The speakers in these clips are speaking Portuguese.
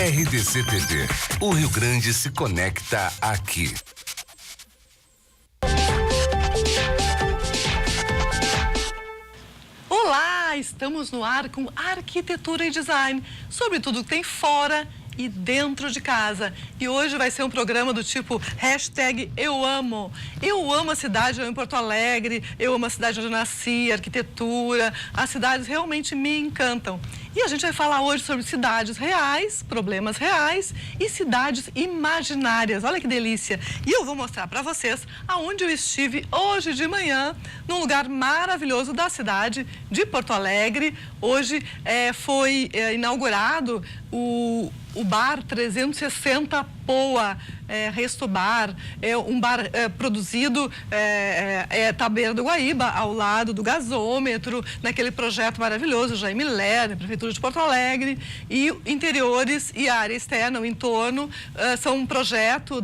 RDC TV. O Rio Grande se conecta aqui. Olá, estamos no ar com arquitetura e design, sobre tudo que tem fora e dentro de casa. E hoje vai ser um programa do tipo #Eu amo. Eu amo a cidade, eu amo Porto Alegre, eu amo a cidade onde eu nasci, arquitetura. As cidades realmente me encantam. E a gente vai falar hoje sobre cidades reais, problemas reais e cidades imaginárias. Olha que delícia! E eu vou mostrar para vocês aonde eu estive hoje de manhã, num lugar maravilhoso da cidade de Porto Alegre. Hoje foi inaugurado o Bar 360 Poa, Resto Bar, um bar produzido à beira do Guaíba, ao lado do gasômetro, naquele projeto maravilhoso, Jaime Lerner, Prefeitura de Porto Alegre, e interiores e área externa, o entorno, são um projeto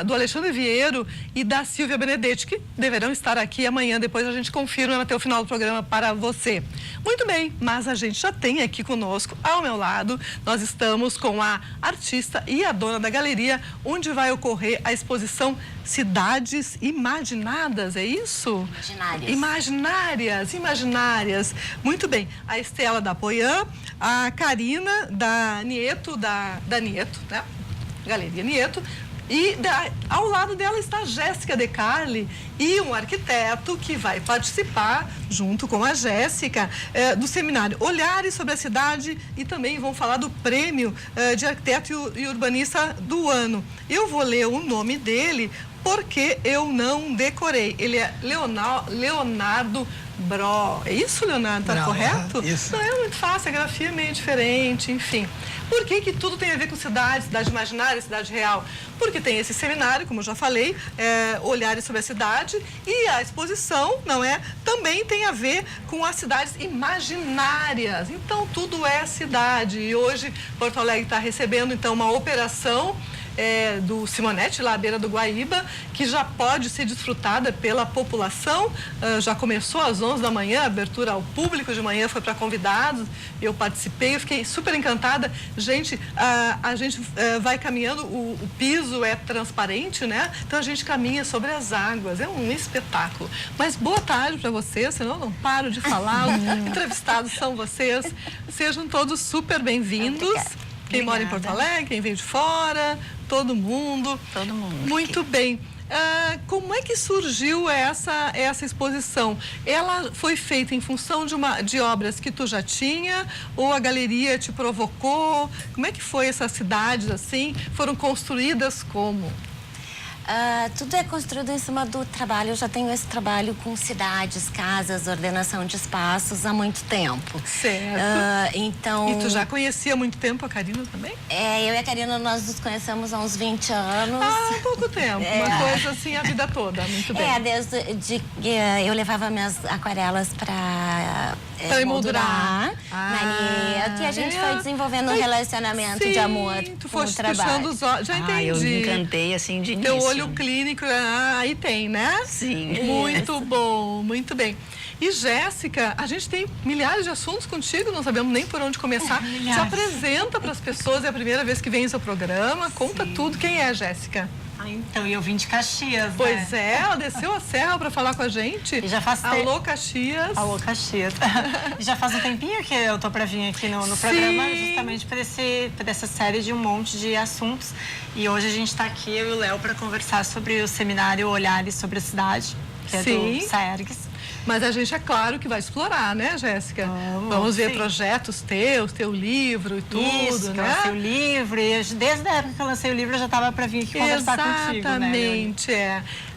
do Alexandre Vieiro e da Silvia Benedetti, que deverão estar aqui amanhã, depois a gente confirma até o final do programa para você. Muito bem, mas a gente já tem aqui conosco, ao meu lado, nós estamos com a artista e a dona da galeria, onde vai ocorrer a exposição Cidades Imaginadas, é isso? Imaginárias. Muito bem. A Estela da Poian, a Karina da Nieto, da Nieto, né? Galeria Nieto. E ao lado dela está a Jéssica De Carli e um arquiteto que vai participar, junto com a Jéssica, do seminário Olhares sobre a Cidade, e também vão falar do prêmio de arquiteto e urbanista do ano. Eu vou ler o nome dele porque eu não decorei. Ele é Leonardo Bro. É isso, Leonardo? Tá correto? Isso. Não é muito fácil, a grafia é meio diferente, enfim. Por que tudo tem a ver com cidade imaginária, cidade real? Porque tem esse seminário, como eu já falei, Olhares sobre a Cidade, e a exposição, não é? Também tem a ver com as cidades imaginárias. Então, tudo é cidade. E hoje, Porto Alegre está recebendo, então, uma operação do Simonetti, lá à beira do Guaíba, que já pode ser desfrutada pela população. Já começou às 11 da manhã, a abertura ao público de manhã foi para convidados. Eu participei, eu fiquei super encantada. Gente, a gente vai caminhando, o piso é transparente, né? Então a gente caminha sobre as águas, é um espetáculo. Mas boa tarde para vocês, senão eu não paro de falar. Os entrevistados são vocês. Sejam todos super bem-vindos. Quem mora em Porto Alegre, quem vem de fora, todo mundo. Todo mundo. Muito bem. Como é que surgiu essa exposição? Ela foi feita em função de obras que tu já tinha, ou a galeria te provocou? Como é que foi essas cidades assim? Foram construídas como? Tudo é construído em cima do trabalho. Eu já tenho esse trabalho com cidades, casas, ordenação de espaços há muito tempo. Certo. Então... E tu já conhecia há muito tempo a Karina também? Eu e a Karina, nós nos conhecemos há uns 20 anos. Há pouco tempo, uma coisa assim a vida toda, muito bem. Desde que eu levava minhas aquarelas para emoldurar na Nieto, e a gente foi desenvolvendo um relacionamento de amor com o trabalho. Fechando os olhos, já entendi. Eu me encantei assim de início. Teu olho clínico, aí tem, né? Sim. Muito bom, muito bem. E Jéssica, a gente tem milhares de assuntos contigo, não sabemos nem por onde começar. Se apresenta para as pessoas, é a primeira vez que vem em seu programa, conta tudo. Quem é a Jéssica? Então, eu vim de Caxias, Pois né? ela desceu a serra para falar com a gente. E já faz Alô, Caxias. Alô, Caxias. E já faz um tempinho que eu tô para vir aqui no programa, justamente por essa série de um monte de assuntos. E hoje a gente está aqui, eu e o Léo, para conversar sobre o seminário Olhares sobre a Cidade, que é do SAERGS. Mas a gente, é claro, que vai explorar, né, Jéssica? Vamos ver projetos teus, teu livro e tudo, Isso, né? Eu lancei o livro, e desde a época que eu lancei o livro, eu já estava para vir aqui conversar contigo, né? Exatamente,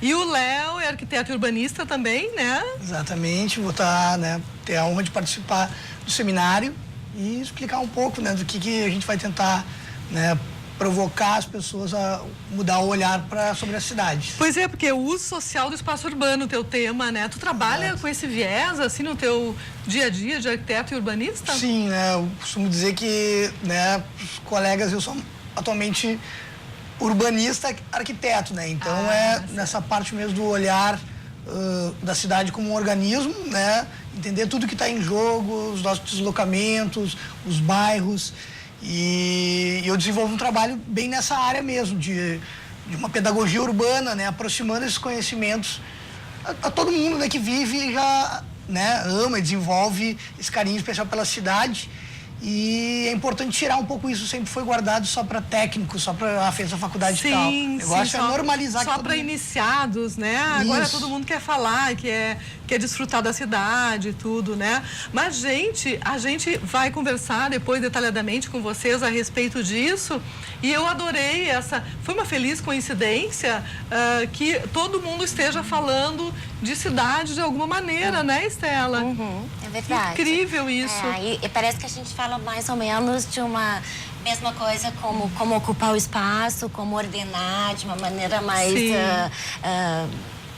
E o Léo é arquiteto e urbanista também, né? Exatamente, vou ter a honra de participar do seminário e explicar um pouco, né, do que a gente vai tentar, né, provocar as pessoas a mudar o olhar sobre a cidade. Pois é, porque o uso social do espaço urbano, teu tema, né? Tu trabalha com esse viés, assim, no teu dia a dia de arquiteto e urbanista? Sim, né? Eu costumo dizer que, né, os colegas, eu sou atualmente urbanista, arquiteto, né? Então nessa parte mesmo do olhar da cidade como um organismo, né? Entender tudo que está em jogo, os nossos deslocamentos, os bairros. E eu desenvolvo um trabalho bem nessa área mesmo, de uma pedagogia urbana, né? Aproximando esses conhecimentos a todo mundo, né, que vive e já, né, ama e desenvolve esse carinho especial pela cidade. E é importante tirar um pouco isso, sempre foi guardado só para técnicos, só para fez a faculdade e tal. O negócio é normalizar. Só para iniciados, né? Agora todo mundo quer falar, quer desfrutar da cidade e tudo, né? Mas, a gente vai conversar depois detalhadamente com vocês a respeito disso. E eu adorei foi uma feliz coincidência que todo mundo esteja falando de cidade de alguma maneira, né, Estela? É verdade. Incrível isso. E parece que a gente fala mais ou menos de uma mesma coisa, como ocupar o espaço, como ordenar de uma maneira mais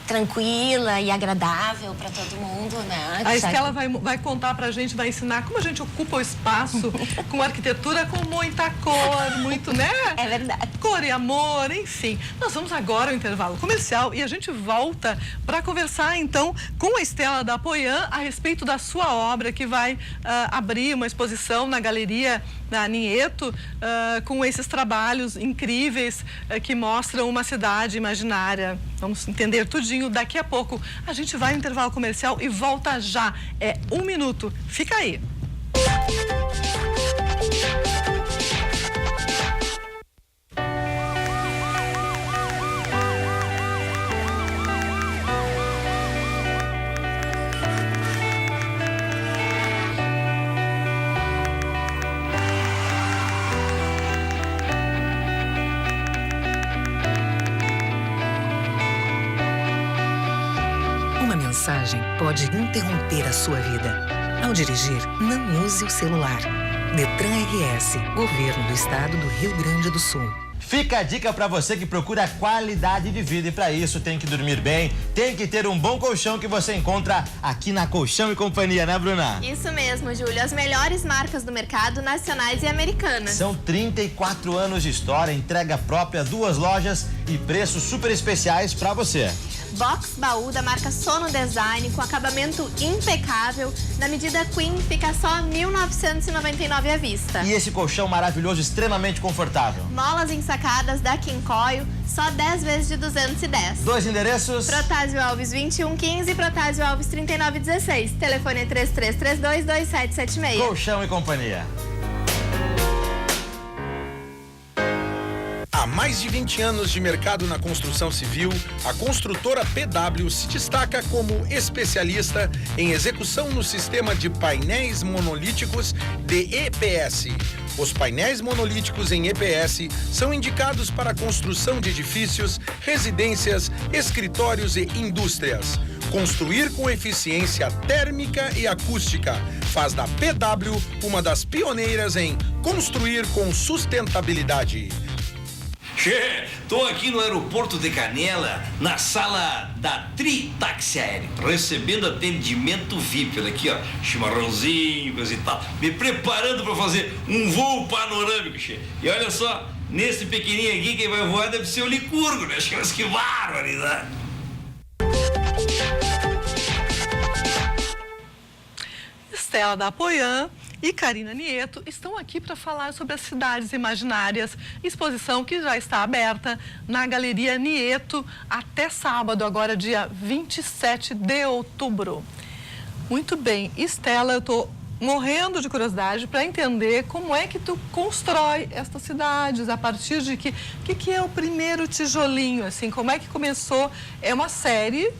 tranquila e agradável para todo mundo, né? A Estela vai contar pra gente, vai ensinar como a gente ocupa o espaço com arquitetura com muita cor, muito, né? É verdade. Cor e amor, enfim. Nós vamos agora ao intervalo comercial e a gente volta para conversar, então, com a Estela da Apoian a respeito da sua obra, que vai abrir uma exposição na Galeria da Nieto, com esses trabalhos incríveis que mostram uma cidade imaginária. Vamos entender tudinho daqui a pouco. A gente vai ao intervalo comercial e volta já. É 1 minuto. Fica aí. Uma mensagem pode interromper a sua vida. Ao dirigir, não use o celular. Detran RS, Governo do Estado do Rio Grande do Sul. Fica a dica para você que procura qualidade de vida e para isso tem que dormir bem, tem que ter um bom colchão que você encontra aqui na Colchão e Companhia, né, Bruna? Isso mesmo, Júlio. As melhores marcas do mercado, nacionais e americanas. São 34 anos de história, entrega própria, 2 lojas e preços super especiais para você. Box baú da marca Sono Design, com acabamento impecável. Na medida Queen, fica só R$ 1.999 à vista. E esse colchão maravilhoso, extremamente confortável. Molas ensacadas da Quincoil, só 10 vezes de 210. 2 endereços? Protásio Alves 2115 e Protásio Alves 3916. Telefone 3332-2776. Colchão e Companhia. Há mais de 20 anos de mercado na construção civil, a construtora PW se destaca como especialista em execução no sistema de painéis monolíticos de EPS. Os painéis monolíticos em EPS são indicados para a construção de edifícios, residências, escritórios e indústrias. Construir com eficiência térmica e acústica faz da PW uma das pioneiras em construir com sustentabilidade. Che, tô aqui no aeroporto de Canela, na sala da Tri Táxi Aéreo, recebendo atendimento VIP. Olha aqui, ó, chimarrãozinho, coisa e tal, me preparando para fazer um voo panorâmico, che. E olha só, nesse pequenininho aqui, quem vai voar deve ser o Licurgo, né? Mas que barbaridade! Estela da Apoian e Karina Nieto estão aqui para falar sobre as cidades imaginárias, exposição que já está aberta na Galeria Nieto até sábado, agora dia 27 de outubro. Muito bem, Estela, eu estou morrendo de curiosidade para entender como é que tu constrói estas cidades, a partir de que é o primeiro tijolinho, assim, como é que começou? É uma série,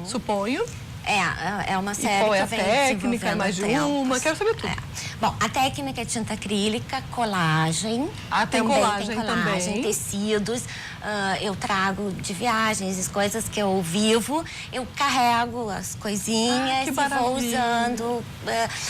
suponho. É uma série. E qual é a que vem técnica? É mais de uma? Quero saber tudo. Bom, a técnica é tinta acrílica, colagem. Tem colagem também. Tecidos. Eu trago de viagens, as coisas que eu vivo. Eu carrego as coisinhas e vou usando.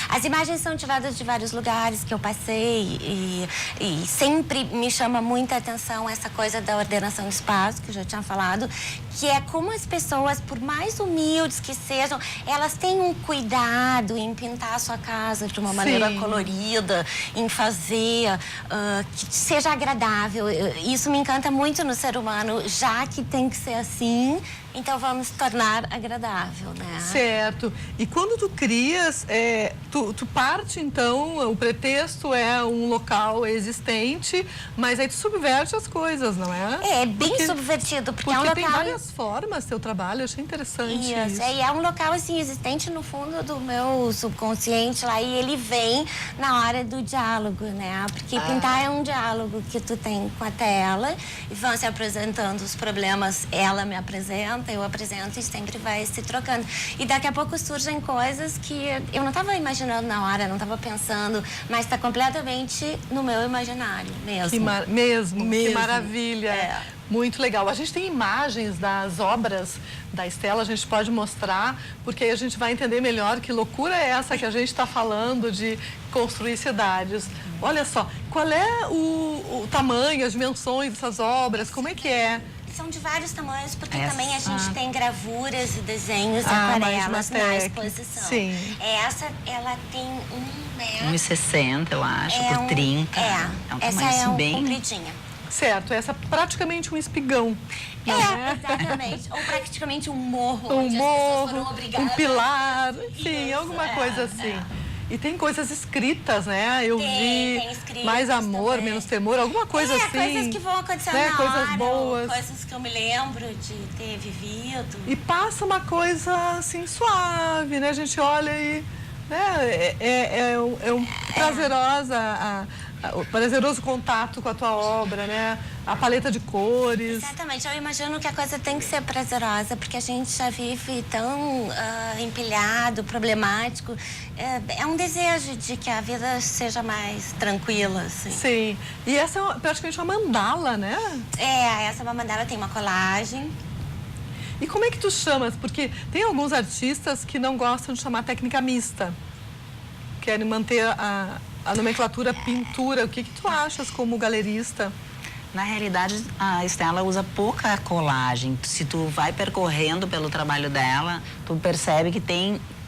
As imagens são tiradas de vários lugares que eu passei e sempre me chama muita atenção essa coisa da ordenação do espaço, que eu já tinha falado, que é como as pessoas, por mais humildes que sejam, elas têm um cuidado em pintar a sua casa de uma maneira colorida, em fazer que seja agradável. Isso me encanta muito no ser humano, já que tem que ser assim, Então vamos tornar agradável, né? Certo. E quando tu crias, tu parte então, o pretexto é um local existente, mas aí tu subverte as coisas, não é? É bem subvertido, porque é um local... tem várias formas teu trabalho, eu achei interessante isso. É um local assim existente no fundo do meu subconsciente lá, e ele vem na hora do diálogo, né? Porque pintar é um diálogo que tu tem com a tela, e vão se apresentando os problemas, ela me apresenta, eu apresento, e sempre vai se trocando. E daqui a pouco surgem coisas que eu não estava imaginando na hora, não estava pensando, mas está completamente no meu imaginário mesmo. Que maravilha. Muito legal. A gente tem imagens das obras da Estela, a gente pode mostrar, porque aí a gente vai entender melhor que loucura é essa que a gente está falando de construir cidades. Olha só, qual é o tamanho, as dimensões dessas obras, como é que é? São de vários tamanhos, porque também a gente tem gravuras e desenhos, aquarelas na exposição. Sim. Essa, ela tem 1,60 eu acho, por 30. É um essa tamanho bem compridinha. Certo, essa é praticamente um espigão. Exatamente. Ou praticamente um morro, onde as pessoas foram obrigadas. Um pilar, sim, alguma coisa assim. E tem coisas escritas, né? Eu vi mais amor, também. Menos temor, alguma coisa assim. Coisas que vão acontecendo na coisas hora, boas. Coisas que eu me lembro de ter vivido. E passa uma coisa assim suave, né? A gente olha e é um prazeroso contato com a tua obra, né? A paleta de cores. Exatamente. Eu imagino que a coisa tem que ser prazerosa, porque a gente já vive tão empilhado, problemático. É um desejo de que a vida seja mais tranquila, assim. Sim. E essa é praticamente uma mandala, né? Essa é uma mandala, tem uma colagem. E como é que tu chamas? Porque tem alguns artistas que não gostam de chamar técnica mista. Querem manter a nomenclatura pintura. O que tu achas como galerista? Na realidade, a Estela usa pouca colagem. Se tu vai percorrendo pelo trabalho dela, tu percebe que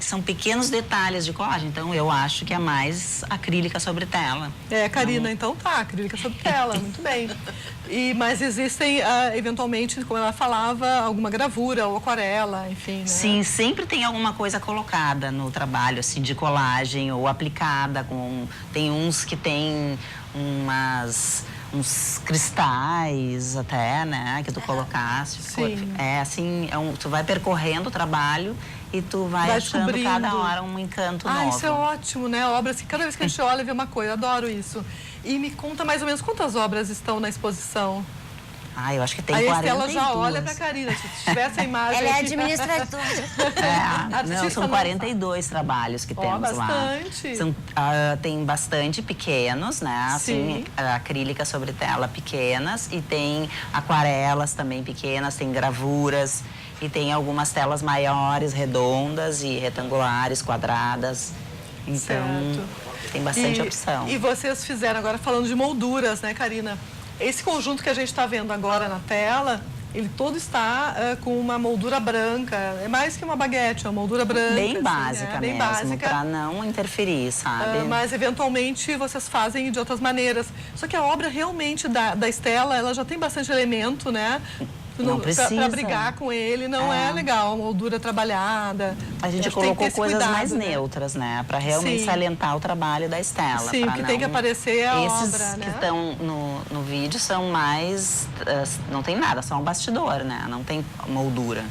são pequenos detalhes de colagem. Então, eu acho que é mais acrílica sobre tela. Karina, então tá, acrílica sobre tela, muito bem. Mas existem, eventualmente, como ela falava, alguma gravura ou aquarela, enfim, né? Sim, sempre tem alguma coisa colocada no trabalho, assim, de colagem ou aplicada com... Tem uns que tem uns cristais até, né, que tu colocaste. Sim. Tu vai percorrendo o trabalho e tu vai achando cada hora um encanto novo. Isso é ótimo, né? Obras que cada vez que a gente olha vê uma coisa, adoro isso. E me conta mais ou menos quantas obras estão na exposição. Eu acho que tem 42. Aí a Estela já olha pra Karina, se tivesse a imagem... Ela é administradora. Não, são 42 trabalhos que temos bastante. lá. Tem bastante pequenos, né? Assim, acrílica sobre tela pequenas, e tem aquarelas também pequenas, tem gravuras, e tem algumas telas maiores, redondas e retangulares, quadradas. Então, tem bastante opção. E vocês fizeram, agora falando de molduras, né, Karina? Esse conjunto que a gente está vendo agora na tela, ele todo está com uma moldura branca. É mais que uma baguete, é uma moldura branca. Bem básica assim, bem mesmo, básica. para não interferir, sabe? Mas, eventualmente, vocês fazem de outras maneiras. Só que a obra realmente da Estela, ela já tem bastante elemento, né? Não precisa. Para brigar com ele não é legal, a moldura trabalhada. A gente colocou coisas mais né? neutras, né? Para realmente salientar o trabalho da Estela. Sim, o que tem que aparecer é a Esses obra, né? que estão no vídeo são mais... não tem nada, só um bastidor, né? Não tem moldura.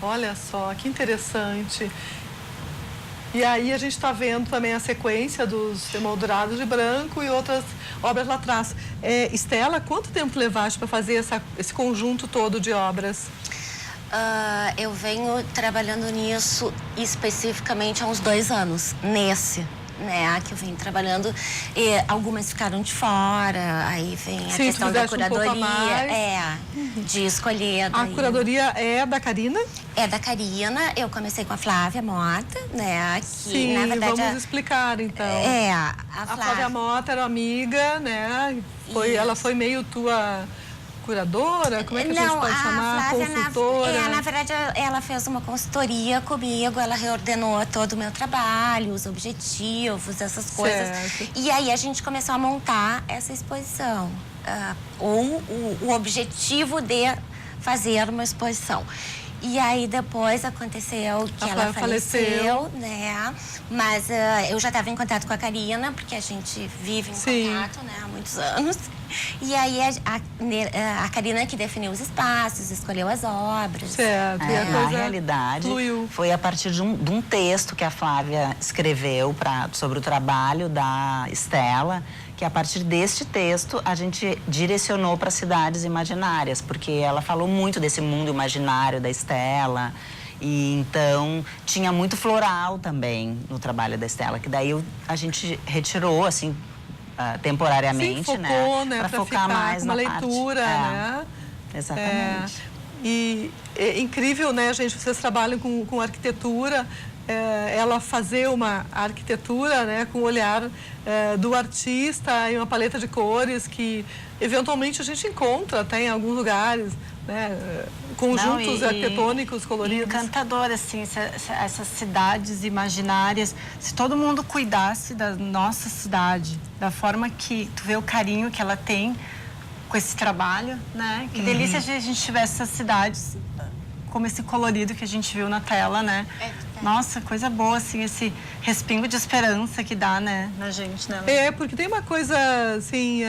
Olha só, que interessante. E aí a gente está vendo também a sequência dos emoldurados de branco e outras obras lá atrás. Estela, quanto tempo levaste para fazer esse conjunto todo de obras? Eu venho trabalhando nisso especificamente há uns 2 anos, né, que eu venho trabalhando, e algumas ficaram de fora, aí vem a questão da curadoria, de escolher. A curadoria é da Karina? É da Karina, eu comecei com a Flávia Mota, né, que sim, na verdade... vamos explicar então. A Flávia Mota era amiga, né, ela foi meio tua... curadora? Como é que a gente pode chamar? Consultora? Na verdade, ela fez uma consultoria comigo, ela reordenou todo o meu trabalho, os objetivos, essas coisas. Certo. E aí a gente começou a montar essa exposição. O objetivo de fazer uma exposição. E aí depois aconteceu que ela faleceu, né? Mas eu já estava em contato com a Karina, porque a gente vive em contato, né, há muitos anos. E aí a Karina que definiu os espaços, escolheu as obras. Certo. E a Na realidade, foi a partir de um texto que a Flávia escreveu sobre o trabalho da Estela, que a partir deste texto a gente direcionou para cidades imaginárias, porque ela falou muito desse mundo imaginário da Estela. E então tinha muito floral também no trabalho da Estela, que daí a gente retirou assim temporariamente, focou, né, para focar mais na leitura, né? Exatamente. E é incrível, né, gente? Vocês trabalham com arquitetura. Ela fazer uma arquitetura, né, com o olhar do artista e uma paleta de cores que eventualmente a gente encontra até em alguns lugares, né, conjuntos arquitetônicos coloridos. Encantador, assim, essas cidades imaginárias. Se todo mundo cuidasse da nossa cidade, da forma que tu vê o carinho que ela tem com esse trabalho, né? Que delícia se a gente tivesse essas cidades como esse colorido que a gente viu na tela, né? Nossa, coisa boa, assim, esse respingo de esperança que dá, né, na gente, né? Porque tem uma coisa, assim,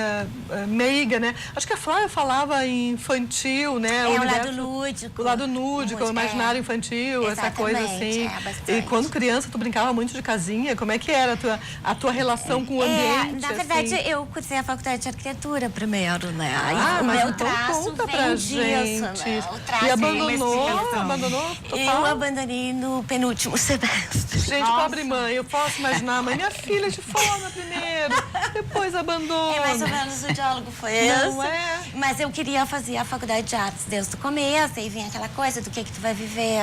meiga, né? Acho que a Flávia falava em infantil, né? O lado lúdico. O lado lúdico, o imaginário infantil, essa coisa assim. E quando criança, tu brincava muito de casinha, como é que era a tua relação com o ambiente? Na verdade, assim? Eu cursei a faculdade de arquitetura primeiro, né? O meu então traço conta vem pra disso, gente. né? O traço E abandonou total? Eu abandonei no penúltimo semestre. Gente, pobre mãe, eu posso imaginar, mãe, minha filha de forma primeiro, depois abandona. É mais ou menos o diálogo foi esse. Não é? Mas eu queria fazer a faculdade de artes desde o começo, aí vinha aquela coisa do que tu vai viver,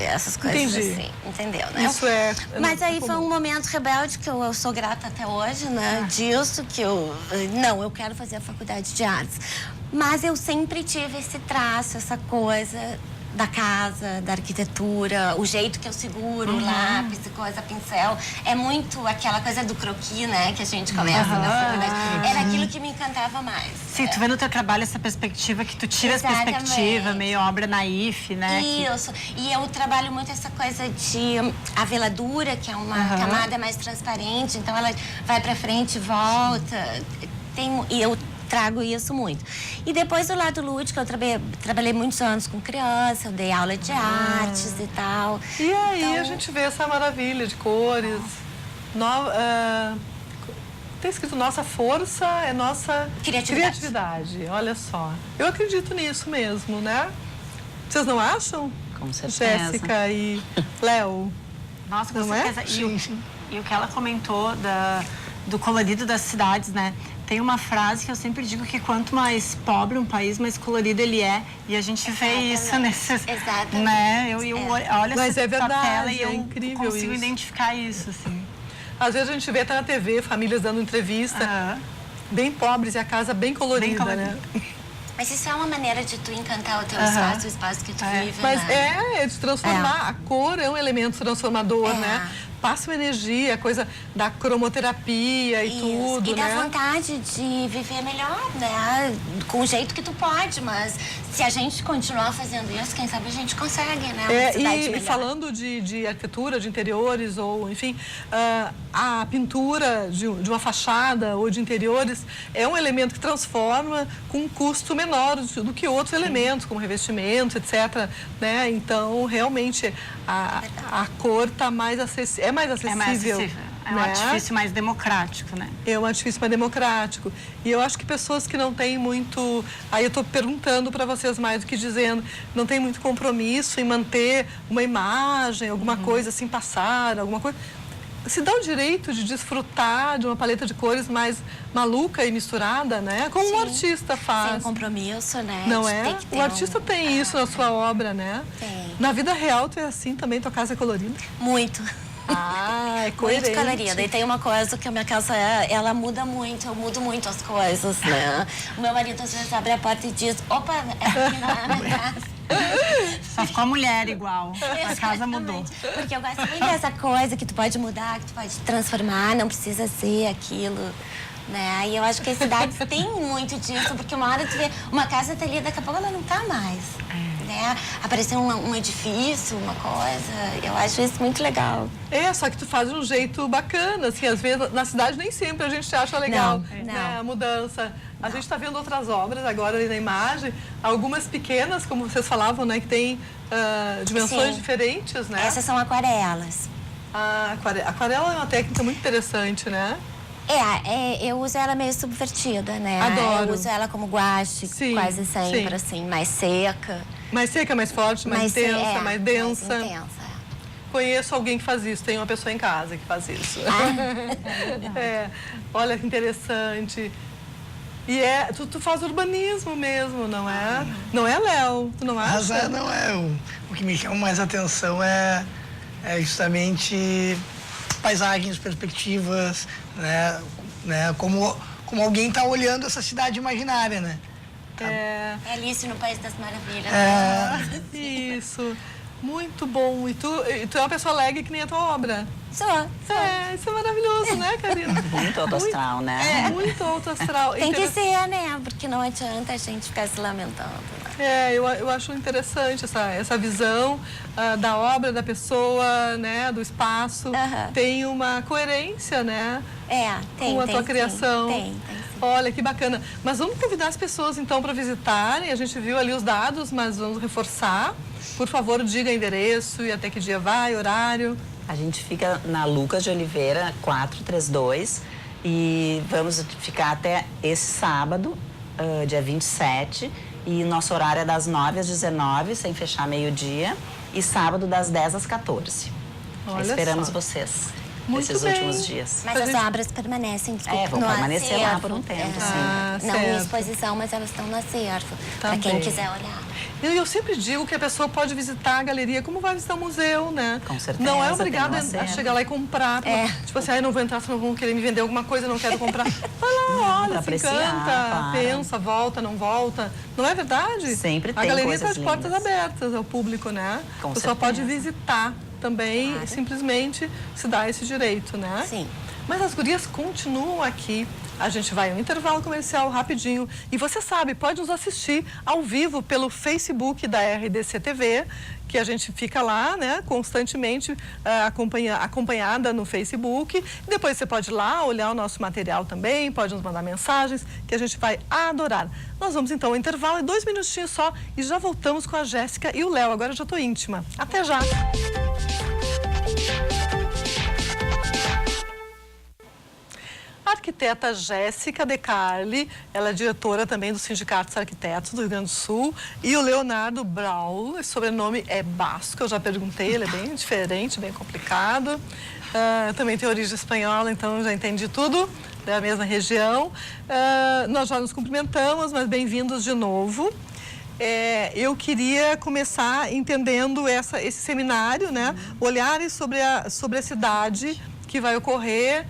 essas coisas assim, entendeu, né? Isso é. Mas aí foi um momento rebelde que eu sou grata até hoje, né? Disso que eu quero fazer a faculdade de artes. Mas eu sempre tive esse traço, essa coisa da casa, da arquitetura, o jeito que eu seguro o lápis, coisa, pincel. É muito aquela coisa do croquis, né? Que a gente começa na faculdade. Era aquilo que me encantava mais. Sim, tu vê no teu trabalho essa perspectiva, que tu tira essa perspectiva, meio obra naif, né? Isso. E eu trabalho muito essa coisa de a veladura, que é uma camada mais transparente, então ela vai pra frente e volta. E eu trago isso muito. E depois do lado lúdico, eu trabalhei muitos anos com criança, eu dei aula de artes e tal. E aí a gente vê essa maravilha de cores. Tem escrito nossa força é nossa criatividade. Olha só. Eu acredito nisso mesmo, né? Vocês não acham? Com certeza. Jéssica e Léo. Nossa, com certeza. E o que ela comentou do colorido das cidades, né? Tem uma frase que eu sempre digo que quanto mais pobre um país, mais colorido ele é. E a gente vê isso nesses... Exatamente. Né? Eu olho essa tela e eu incrível consigo identificar isso, assim. Às vezes a gente vê até na TV, famílias dando entrevista, bem pobres e a casa bem colorida, né? Mas isso é uma maneira de tu encantar o teu espaço, o espaço que tu vive, Mas né? é de transformar. A cor é um elemento transformador, né? Passa uma energia, coisa da cromoterapia e tudo, e né? dá vontade de viver melhor, né? Com o jeito que tu pode, mas se a gente continuar fazendo isso, quem sabe a gente consegue, né? E falando de arquitetura, de interiores, ou enfim, a pintura de uma fachada ou de interiores é um elemento que transforma com um custo menor do que outros elementos, como revestimentos, etc. Né? Então, realmente, a cor está mais acessível. É mais acessível. É um artifício mais democrático, né? É um artifício mais democrático. E eu acho que pessoas que não têm muito... Aí eu estou perguntando para vocês mais do que dizendo. Não tem muito compromisso em manter uma imagem, alguma coisa assim, passar, alguma coisa... Se dá o direito de desfrutar de uma paleta de cores mais maluca e misturada, né? Como um artista faz. Sem compromisso, né? Não é? O artista tem isso na sua obra, né? Tem. Na vida real, tu é assim também? Tua casa é colorida? Muito. É coerente. Muito colorida. E tem uma coisa que a minha casa ela muda muito, eu mudo muito as coisas, né? O meu marido às vezes abre a porta e diz, opa, aqui não é a minha casa. Só ficou a mulher igual. A casa mudou. Porque eu gosto muito dessa coisa que tu pode mudar, que tu pode transformar, não precisa ser aquilo. Né? E eu acho que as cidades têm muito disso, porque uma hora tu vê uma casa tá ali, daqui a pouco ela não tá mais. né? Aparecer um edifício, uma coisa. Eu acho isso muito legal. Só que tu faz de um jeito bacana, assim, às vezes na cidade nem sempre a gente acha legal, né, a mudança. A gente está vendo outras obras agora ali na imagem, algumas pequenas, como vocês falavam, né, que tem dimensões diferentes, né? Essas são aquarelas. A aquarela é uma técnica muito interessante, né? Eu uso ela meio subvertida, né? Adoro. Eu uso ela como guache, quase sempre, assim, mais seca. Mais seca, mais forte, mais intensa, mais densa. Mais intensa. Conheço alguém que faz isso, tem uma pessoa em casa que faz isso. Olha que interessante. E tu faz urbanismo mesmo, não é? Não é, Léo? Tu não acha? Não é. O que me chama mais atenção é justamente paisagens, perspectivas, né? Como alguém está olhando essa cidade imaginária, né? É Alice no País das Maravilhas. Isso. Muito bom. E tu é uma pessoa alegre que nem a tua obra. Sou. Isso é maravilhoso, né, Karina? Muito alto astral, né? Muito alto astral. Tem que ser, né? Porque não adianta a gente ficar se lamentando. Né? Eu acho interessante essa visão da obra, da pessoa, né, do espaço. Tem uma coerência, né? Tem. Com a tua criação. Tem. Olha, que bacana. Mas vamos convidar as pessoas, então, para visitarem. A gente viu ali os dados, mas vamos reforçar. Por favor, diga endereço e até que dia vai, horário. A gente fica na Lucas de Oliveira, 432, e vamos ficar até esse sábado, dia 27, e nosso horário é das 9 às 19, sem fechar meio-dia, e sábado das 10 às 14. Esperamos vocês. Esses últimos dias. Mas as obras permanecem, vão permanecer lá por um tempo, sim. Não em exposição, mas elas estão no acervo, para quem quiser olhar. Eu sempre digo que a pessoa pode visitar a galeria como vai visitar o museu, né? Com certeza. Não é obrigada a chegar lá e comprar. Tipo assim, não vou entrar, senão vão querer me vender alguma coisa, não quero comprar. Vai lá, olha, se encanta, pensa, volta, não volta. Não é verdade? Sempre tem. A galeria está de portas abertas ao público, né? A pessoa pode visitar também, simplesmente se dá esse direito, né? Sim. Mas as gurias continuam aqui. A gente vai a um intervalo comercial rapidinho. E você sabe, pode nos assistir ao vivo pelo Facebook da RDC TV, que a gente fica lá, né, constantemente acompanhada no Facebook. E depois você pode ir lá olhar o nosso material também, pode nos mandar mensagens, que a gente vai adorar. Nós vamos então ao intervalo, 2 minutinhos só, e já voltamos com a Jéssica e o Léo. Agora eu já estou íntima. Até já! A arquiteta Jéssica De Carli, ela é diretora também do Sindicato dos Arquitetos do Rio Grande do Sul, e o Leonardo Braul, esse sobrenome é basco, eu já perguntei, ele é bem diferente, bem complicado. Também tem origem espanhola, então já entendi tudo, da mesma região. Nós já nos cumprimentamos, mas bem-vindos de novo. Eu queria começar entendendo esse seminário, né? Olhares sobre a cidade que vai ocorrer.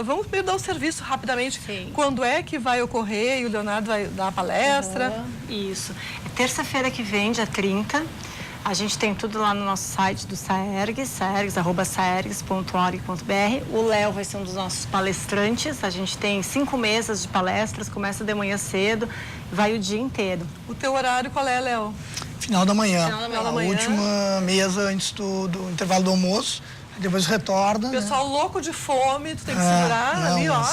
Vamos primeiro dar o serviço rapidamente. Sim. Quando é que vai ocorrer? E o Leonardo vai dar a palestra. Isso. É terça-feira que vem, dia 30. A gente tem tudo lá no nosso site do Saergs, saergs.org.br. O Léo vai ser um dos nossos palestrantes. A gente tem 5 mesas de palestras, começa de manhã cedo, vai o dia inteiro. O teu horário qual é, Léo? Final da manhã. Final da manhã. A última mesa antes do intervalo do almoço. Depois retorna. Pessoal louco de fome, tu tem que segurar ali, ó.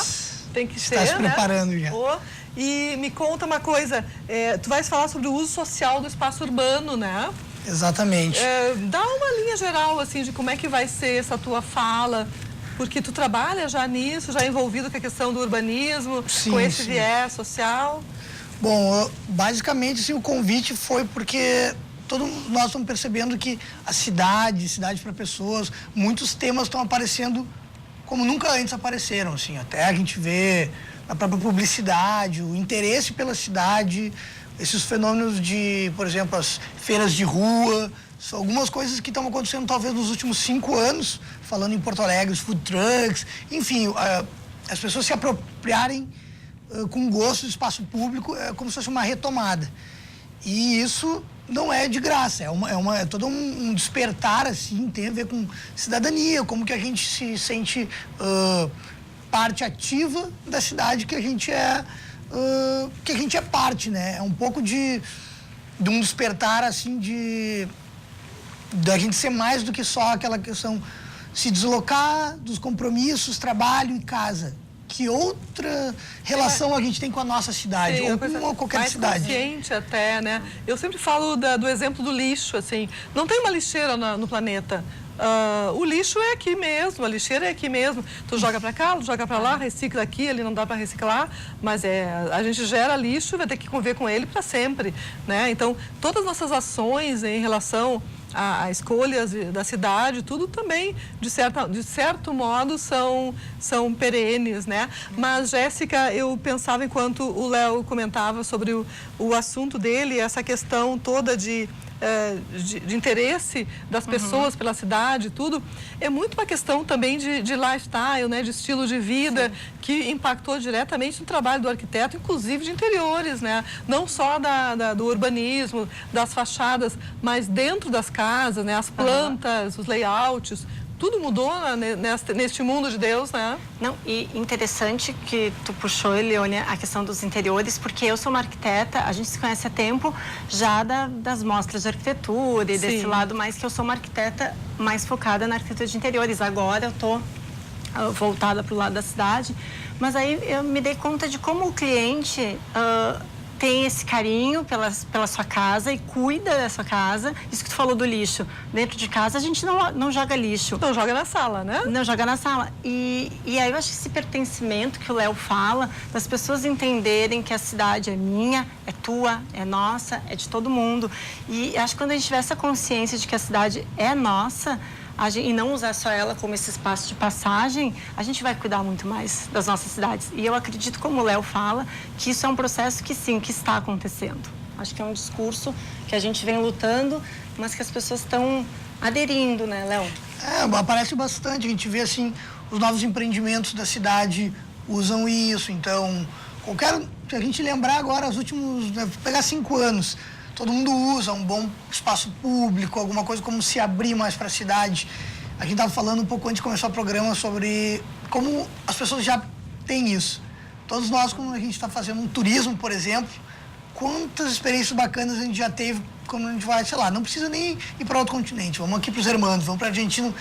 Tem que ser, está se preparando já. E me conta uma coisa, tu vais falar sobre o uso social do espaço urbano, né? Exatamente. Dá uma linha geral, assim, de como é que vai ser essa tua fala, porque tu trabalha já nisso, já envolvido com a questão do urbanismo, com esse viés social. Bom, basicamente, assim, o convite foi porque todos nós estamos percebendo que a cidade para pessoas, muitos temas estão aparecendo como nunca antes apareceram, assim, até a gente vê na própria publicidade, o interesse pela cidade, esses fenômenos de, por exemplo, as feiras de rua, são algumas coisas que estão acontecendo talvez nos últimos 5 anos, falando em Porto Alegre, os food trucks, enfim, as pessoas se apropriarem com gosto do espaço público, é como se fosse uma retomada. E isso não é de graça, é todo um despertar, assim, tem a ver com cidadania, como que a gente se sente parte ativa da cidade que a gente é parte, né? É um pouco de um despertar, assim, da gente ser mais do que só aquela questão se deslocar dos compromissos, trabalho e casa. Que outra relação a gente tem com a nossa cidade, ou com qualquer cidade? Mais consciente até, né? Eu sempre falo do exemplo do lixo, assim. Não tem uma lixeira no planeta. O lixo é aqui mesmo, a lixeira é aqui mesmo. Tu joga para cá, joga para lá, recicla aqui, ali não dá para reciclar, mas a gente gera lixo e vai ter que conviver com ele para sempre, né? Então, todas as nossas ações em relação a escolhas da cidade, tudo também, de certo modo, são perenes, né? Mas, Jéssica, eu pensava, enquanto o Léo comentava sobre o assunto dele, essa questão toda de interesse das pessoas pela cidade, tudo, é muito uma questão também de lifestyle, né, de estilo de vida, que impactou diretamente no trabalho do arquiteto, inclusive de interiores, né, não só do urbanismo, das fachadas, mas dentro das casas, né, as plantas, os layouts, tudo mudou neste mundo de Deus, né? Não, e interessante que tu puxou, Leônia, a questão dos interiores, porque eu sou uma arquiteta, a gente se conhece há tempo já das mostras de arquitetura e desse lado, mais que eu sou uma arquiteta mais focada na arquitetura de interiores. Agora eu estou voltada para o lado da cidade, mas aí eu me dei conta de como o cliente tem esse carinho pela sua casa e cuida da sua casa. Isso que tu falou do lixo. Dentro de casa a gente não joga lixo. Não joga na sala, né? Não joga na sala. E aí eu acho que esse pertencimento que o Léo fala, das pessoas entenderem que a cidade é minha, é tua, é nossa, é de todo mundo. E acho que quando a gente tiver essa consciência de que a cidade é nossa, e não usar só ela como esse espaço de passagem, a gente vai cuidar muito mais das nossas cidades. E eu acredito, como o Léo fala, que isso é um processo que sim, que está acontecendo. Acho que é um discurso que a gente vem lutando, mas que as pessoas estão aderindo, né, Léo? Aparece bastante. A gente vê, assim, os novos empreendimentos da cidade usam isso. Então, se a gente lembrar agora, os últimos, pegar 5 anos, todo mundo usa um bom espaço público, alguma coisa como se abrir mais para a cidade. A gente estava falando um pouco antes de começar o programa sobre como as pessoas já têm isso. Todos nós, quando a gente está fazendo um turismo, por exemplo, quantas experiências bacanas a gente já teve quando a gente vai, sei lá, não precisa nem ir para outro continente, vamos aqui para os Hermanos, vamos para a Argentina.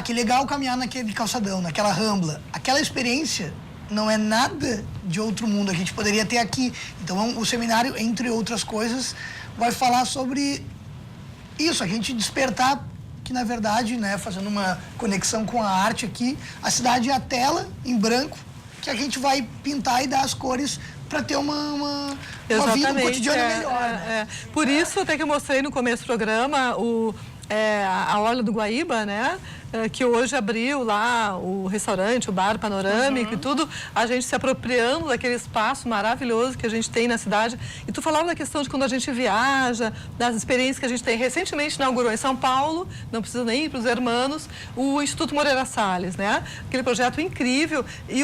Que legal caminhar naquele calçadão, naquela rambla. Aquela experiência não é nada de outro mundo, a gente poderia ter aqui. Então, o seminário, entre outras coisas, vai falar sobre isso, a gente despertar que, na verdade, né, fazendo uma conexão com a arte aqui, a cidade é a tela em branco que a gente vai pintar e dar as cores para ter uma vida, um cotidiano melhor. Né? Por isso, até que eu mostrei no começo do programa a Orla do Guaíba, né? Que hoje abriu lá o restaurante, o bar panorâmico e tudo, a gente se apropriando daquele espaço maravilhoso que a gente tem na cidade. E tu falava da questão de quando a gente viaja, das experiências que a gente tem. Recentemente inaugurou em São Paulo, não precisa nem ir para os Hermanos, o Instituto Moreira Salles, né? Aquele projeto incrível. E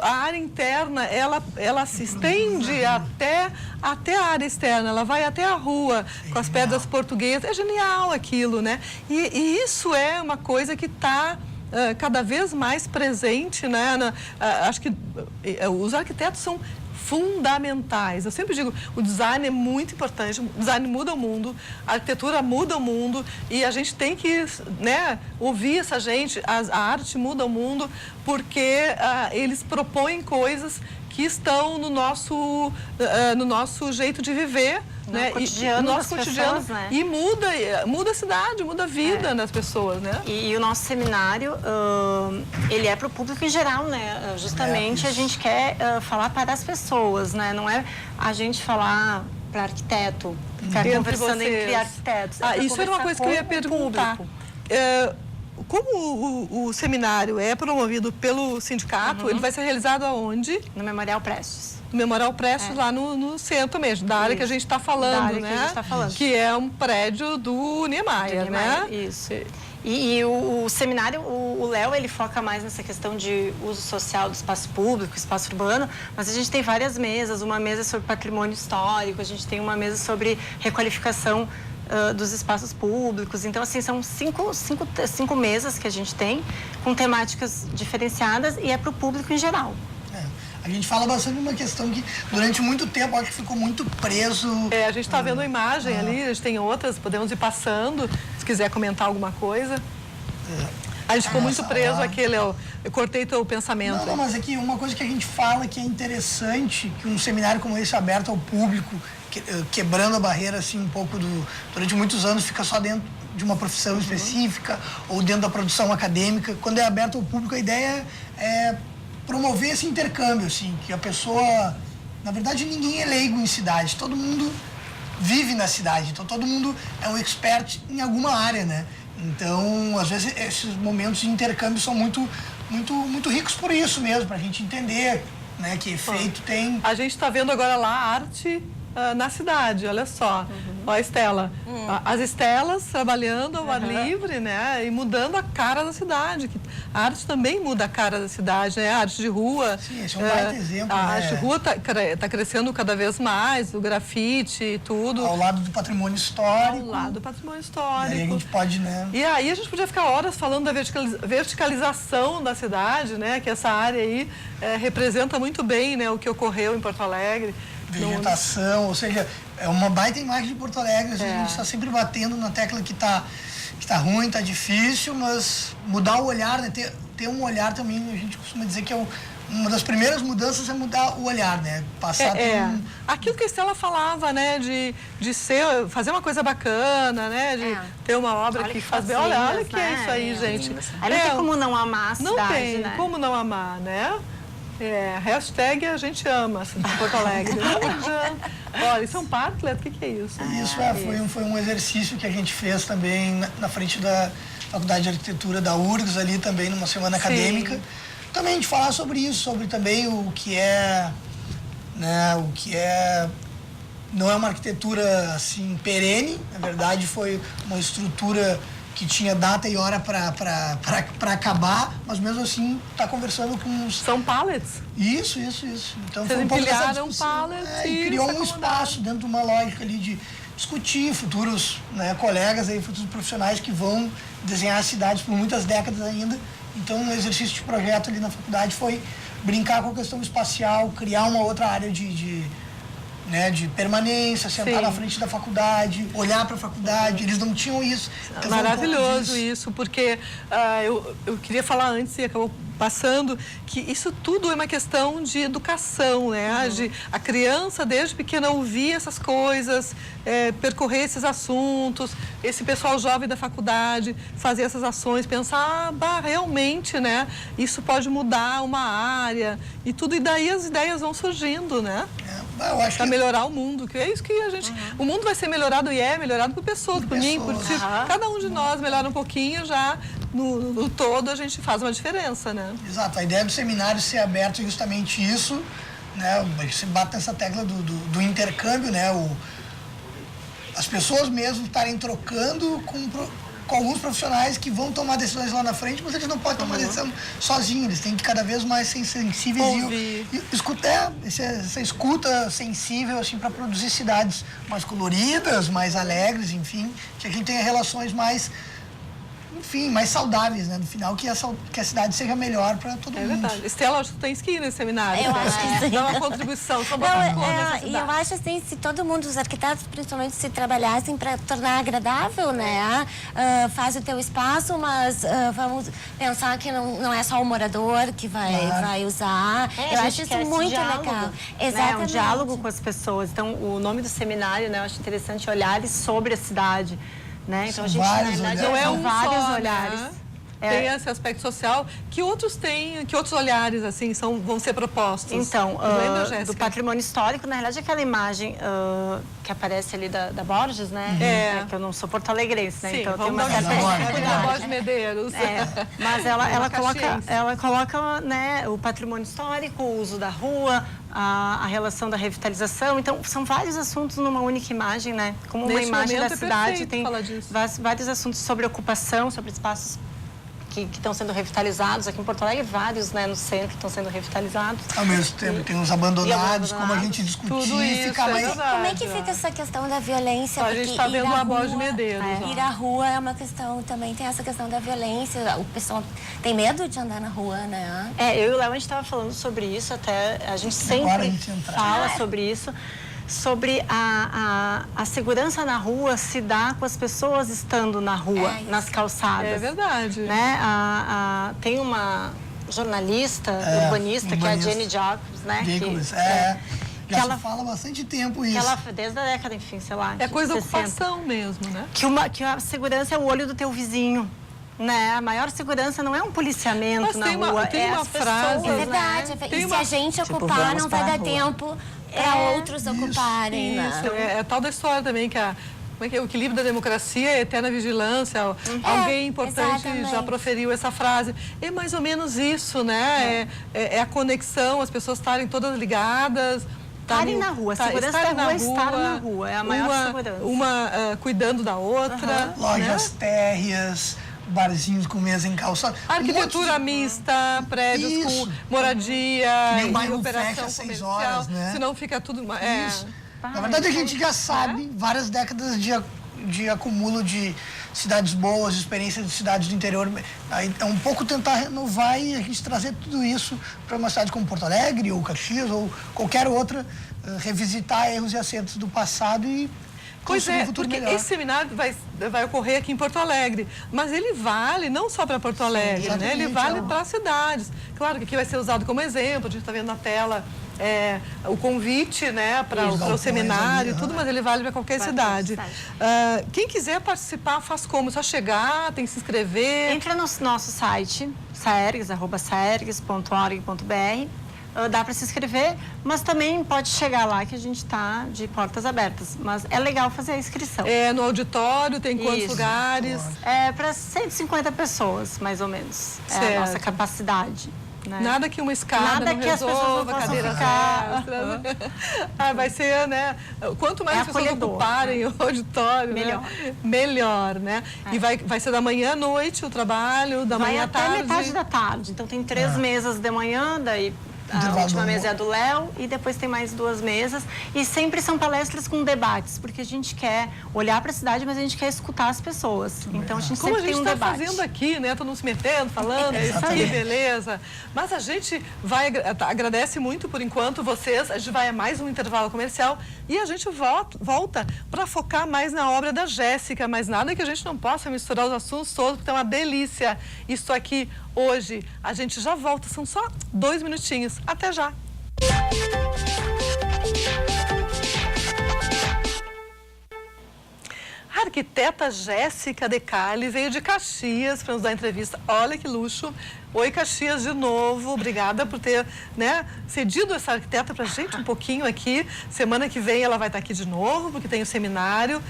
a área interna, ela se estende até a área externa, ela vai até a rua com as pedras portuguesas. É genial aquilo, né? E isso é uma coisa que está cada vez mais presente, né? Acho que os arquitetos são fundamentais. Eu sempre digo, o design é muito importante, o design muda o mundo, a arquitetura muda o mundo e a gente tem que, né, ouvir essa gente, a arte muda o mundo porque eles propõem coisas que estão no nosso jeito de viver, né? Cotidiano, no nosso cotidiano, pessoas, né? E muda a cidade, muda a vida das pessoas, né? E o nosso seminário, ele é para o público em geral, né? Justamente a gente quer falar para as pessoas, né? Não é a gente falar para arquiteto, ficar conversando entre arquitetos. Isso era uma coisa que eu ia perguntar. Como o seminário é promovido pelo sindicato, ele vai ser realizado aonde? No Memorial Prestes. No Memorial Prestes, lá no centro mesmo, da área que a gente está falando, né? Que é um prédio do Niemeyer, né? Isso. E o seminário, o Léo, ele foca mais nessa questão de uso social do espaço público, espaço urbano, mas a gente tem várias mesas, uma mesa sobre patrimônio histórico, a gente tem uma mesa sobre requalificação dos espaços públicos. Então, assim, são cinco mesas que a gente tem, com temáticas diferenciadas e é para o público em geral. A A gente fala bastante de uma questão que durante muito tempo acho que ficou muito preso. A gente está vendo a imagem ali, a gente tem outras, podemos ir passando, se quiser comentar alguma coisa. A gente ficou muito preso àquele, eu cortei teu pensamento. Não, mas aqui uma coisa que a gente fala que é interessante, que um seminário como esse aberto ao público, quebrando a barreira assim um pouco durante muitos anos fica só dentro de uma profissão específica ou dentro da produção acadêmica. Quando é aberto ao público, a ideia é promover esse intercâmbio, assim, que a pessoa, na verdade, ninguém é leigo em cidade, todo mundo vive na cidade, então todo mundo é um expert em alguma área, né? Então, às vezes, esses momentos de intercâmbio são muito ricos por isso mesmo, para a gente entender, né, que efeito tem. A gente está vendo agora lá a arte na cidade, olha só. Ó a Estela. As Estelas trabalhando ao ar livre, né? E mudando a cara da cidade. A arte também muda a cara da cidade, né? A arte de rua. Sim, esse é um baita exemplo, A né? arte de rua tá crescendo cada vez mais, o grafite e tudo. Ao lado do patrimônio histórico. Ao lado do patrimônio histórico. E aí a gente pode, né? E aí a gente podia ficar horas falando da verticalização da cidade, né? Que essa área aí representa muito bem, né, o que ocorreu em Porto Alegre. Vegetação, ou seja, é uma baita imagem de Porto Alegre. A gente está sempre batendo na tecla que tá ruim, tá difícil, mas mudar o olhar, né? Ter um olhar também, a gente costuma dizer que uma das primeiras mudanças é mudar o olhar, né? Passar aquilo que a Estela falava, né? De fazer uma coisa bacana, né? De ter uma obra que faz bem. Olha que é isso aí, gente. Aí não tem como não amar a cidade, não tem né? como não amar, né? Hashtag a gente ama Porto Alegre. Olha, isso é um parklet? O que é isso? Isso foi um exercício que a gente fez também na frente da Faculdade de Arquitetura da URGS, ali também numa semana acadêmica. Também a gente falar sobre isso, sobre também o que é, né, não é uma arquitetura assim perene, na verdade foi uma estrutura que tinha data e hora para acabar, mas mesmo assim está conversando com os... São pallets? Isso. Então vocês empilharam pallets e criou um espaço dentro de uma lógica ali de discutir futuros, né, colegas, aí, futuros profissionais que vão desenhar cidades por muitas décadas ainda. Então, um exercício de projeto ali na faculdade foi brincar com a questão espacial, criar uma outra área de permanência, sentar na frente da faculdade, olhar para a faculdade. Eles não tinham isso. Então, maravilhoso isso, porque eu queria falar antes e acabou passando que isso tudo é uma questão de educação, né? De a criança desde pequena ouvir essas coisas, percorrer esses assuntos, esse pessoal jovem da faculdade fazer essas ações, pensar, realmente, né? Isso pode mudar uma área e tudo, e daí as ideias vão surgindo, né? Para melhorar o mundo, que é isso que a gente... O mundo vai ser melhorado e é melhorado por pessoas, por mim, por ti. Cada um de nós melhora um pouquinho, já no todo a gente faz uma diferença, né? Exato, a ideia do seminário ser aberto é justamente isso, né? Você bate nessa tecla do intercâmbio, né? As pessoas mesmo estarem trocando com alguns profissionais que vão tomar decisões lá na frente, mas eles não podem tomar decisão sozinhos, eles têm que cada vez mais ser sensíveis e escutar, essa escuta sensível assim, para produzir cidades mais coloridas, mais alegres, enfim, que a gente tenha relações mais saudáveis, né? No final, que a cidade seja melhor para todo mundo. É verdade. Estela, acho que tu tens que ir nesse seminário. Eu acho que sim. Dá uma contribuição. E eu acho assim, se todo mundo, os arquitetos principalmente, se trabalhassem para tornar agradável, né? Faz o teu espaço, mas vamos pensar que não é só o morador que vai usar. Eu acho isso muito legal. Exatamente. É um diálogo com as pessoas. Então, o nome do seminário, né? Eu acho interessante, olhares sobre a cidade. Né? Então, a gente, na verdade, não é vários olhares. Né? Tem esse aspecto social que outros têm, que outros olhares assim vão ser propostos. Então, do patrimônio histórico, na realidade, aquela imagem que aparece ali da Borges, né? Que eu não sou porto-alegrense, né? Sim, então tem uma certa da Borges Medeiros. Mas ela coloca, né, o patrimônio histórico, o uso da rua, a relação da revitalização. Então, são vários assuntos numa única imagem, né? Como uma imagem da cidade, tem vários assuntos sobre ocupação, sobre espaços que estão sendo revitalizados. Aqui em Porto Alegre, vários, né, no centro estão sendo revitalizados. Ao mesmo tempo, tem os abandonados, como a gente discutiu. Tudo isso, ficava aí. Como é que fica essa questão da violência? A gente está vendo a Borges de Medeiros. Ir à rua é uma questão, também tem essa questão da violência. O pessoal tem medo de andar na rua, né? Eu e o Léo, a gente estava falando sobre isso, até a gente sempre fala sobre isso. Sobre a segurança na rua se dá com as pessoas estando na rua, nas calçadas. É verdade. Né? Tem uma jornalista, urbanista, que é a Jenny Jacobs, né? Já se fala há bastante tempo isso. Que ela, desde a década, enfim, sei lá. É coisa da ocupação mesmo, né? Que a segurança é o olho do teu vizinho. Né? A maior segurança não é um policiamento na rua, tem uma frase. É verdade. E se a gente ocupar, não vai dar tempo para outros ocuparem. Isso, é tal da história também que o equilíbrio da democracia é a eterna vigilância. Alguém importante já proferiu essa frase. É mais ou menos isso, né? É a conexão, as pessoas estarem todas ligadas. Estarem na rua, a segurança da rua é estar na rua, é a maior segurança. Uma cuidando da outra. Lojas térreas, barzinhos com mesa em calçada. Arquitetura mista, prédios com moradia, e operação fecha comercial, 6 horas, né? senão fica tudo... Na verdade, a gente já sabe várias décadas de acúmulo de cidades boas, experiências de cidades do interior. É um pouco tentar renovar e a gente trazer tudo isso para uma cidade como Porto Alegre, ou Caxias, ou qualquer outra, revisitar erros e acertos do passado e... Pois é, porque esse seminário vai ocorrer aqui em Porto Alegre, mas ele vale não só para Porto Alegre, né? Ele vale para as cidades. Claro que aqui vai ser usado como exemplo, a gente está vendo na tela o convite, né, para o seminário, tudo, mas ele vale para qualquer cidade. Quem quiser participar, faz como? Só chegar, tem que se inscrever? Entra no nosso site, saergs.org.br. Dá para se inscrever, mas também pode chegar lá que a gente está de portas abertas. Mas é legal fazer a inscrição. No auditório, tem quantos lugares? É para 150 pessoas, mais ou menos. É a nossa capacidade. Né? Nada que uma escada não resolva, cadeiras extras. Vai ser, né? Quanto mais as pessoas ocuparem o auditório, melhor, né? E vai ser da manhã à noite o trabalho, da manhã à tarde. Até metade da tarde. Então tem 3 mesas de manhã, daí... A última mesa é a do Léo e depois tem mais 2 mesas. E sempre são palestras com debates, porque a gente quer olhar para a cidade, mas a gente quer escutar as pessoas. Então a gente sempre tem um debate. Como a gente está fazendo aqui, né? Todo mundo se metendo, falando, isso aí, beleza. Mas a gente agradece muito por enquanto vocês. A gente vai a mais um intervalo comercial e a gente volta para focar mais na obra da Jéssica. Mas nada que a gente não possa misturar os assuntos todos, porque é uma delícia isso aqui. Hoje, a gente já volta, são só 2 minutinhos. Até já! A arquiteta Jéssica Decali veio de Caxias para nos dar entrevista. Olha que luxo! Oi, Caxias, de novo. Obrigada por ter, né, cedido essa arquiteta para a gente um pouquinho aqui. Semana que vem ela vai estar aqui de novo, porque tem o seminário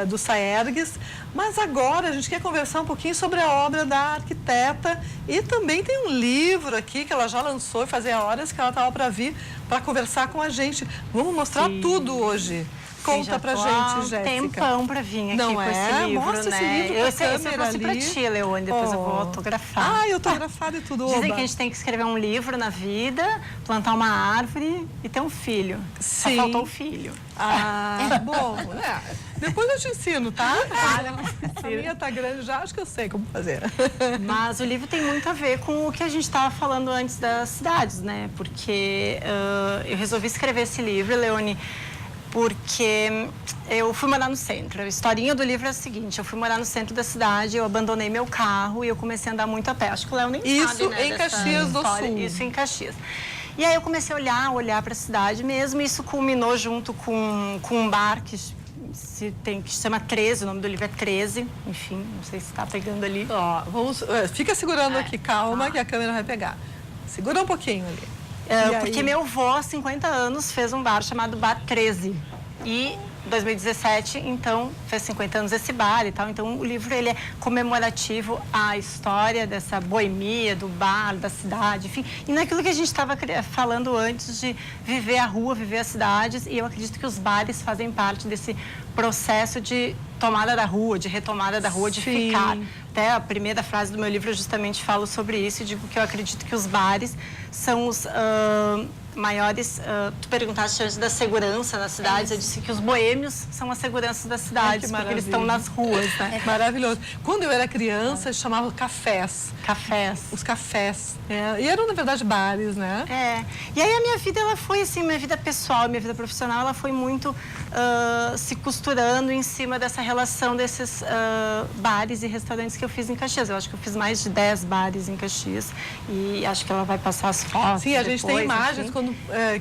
do Saergs. Mas agora a gente quer conversar um pouquinho sobre a obra da arquiteta. E também tem um livro aqui que ela já lançou, e fazia horas que ela estava para vir para conversar com a gente. Vamos mostrar tudo hoje. Conta pra gente, Jéssica. Tempão pra vir aqui com esse livro, mostra né? Esse livro eu trouxe pra ti, Leone, depois eu vou autografar. Eu autografado e tudo. Dizem que a gente tem que escrever um livro na vida, plantar uma árvore e ter um filho. Sim. Só faltou o filho. Bom, depois eu te ensino, tá? A minha tá grande já, acho que eu sei como fazer. Mas o livro tem muito a ver com o que a gente estava falando antes das cidades, né? Porque eu resolvi escrever esse livro, Leone, porque eu fui morar no centro. A historinha do livro é a seguinte: eu fui morar no centro da cidade, eu abandonei meu carro e eu comecei a andar muito a pé. Acho que o Léo nem sabe, né, em Caxias do Sul. Isso em Caxias. E aí eu comecei a olhar para a cidade mesmo, e isso culminou junto com um bar que se chama 13, o nome do livro é 13, enfim, não sei se está pegando ali. Fica segurando aqui, calma, que a câmera vai pegar. Segura um pouquinho ali. Porque meu avô, há 50 anos, fez um bar chamado Bar 13. E 2017, então, fez 50 anos esse bar e tal. Então, o livro ele é comemorativo à história dessa boemia, do bar, da cidade, enfim. E naquilo que a gente estava falando antes de viver a rua, viver as cidades. E eu acredito que os bares fazem parte desse processo de tomada da rua, de retomada da rua, de ficar. Até a primeira frase do meu livro eu justamente falo sobre isso e digo que eu acredito que os bares são os maiores... tu perguntaste antes da segurança nas cidades, eu disse que os boêmios são as seguranças das cidades, porque eles estão nas ruas, né? Maravilhoso. Quando eu era criança, chamavam cafés. Cafés. Os cafés. E eram, na verdade, bares, né? E aí a minha vida, ela foi assim, minha vida pessoal, minha vida profissional, ela foi muito se costurando em cima dessa relação desses bares e restaurantes que eu fiz em Caxias. Eu acho que eu fiz mais de 10 bares em Caxias e acho que ela vai passar as fotos. Sim, a gente tem imagens, enfim. quando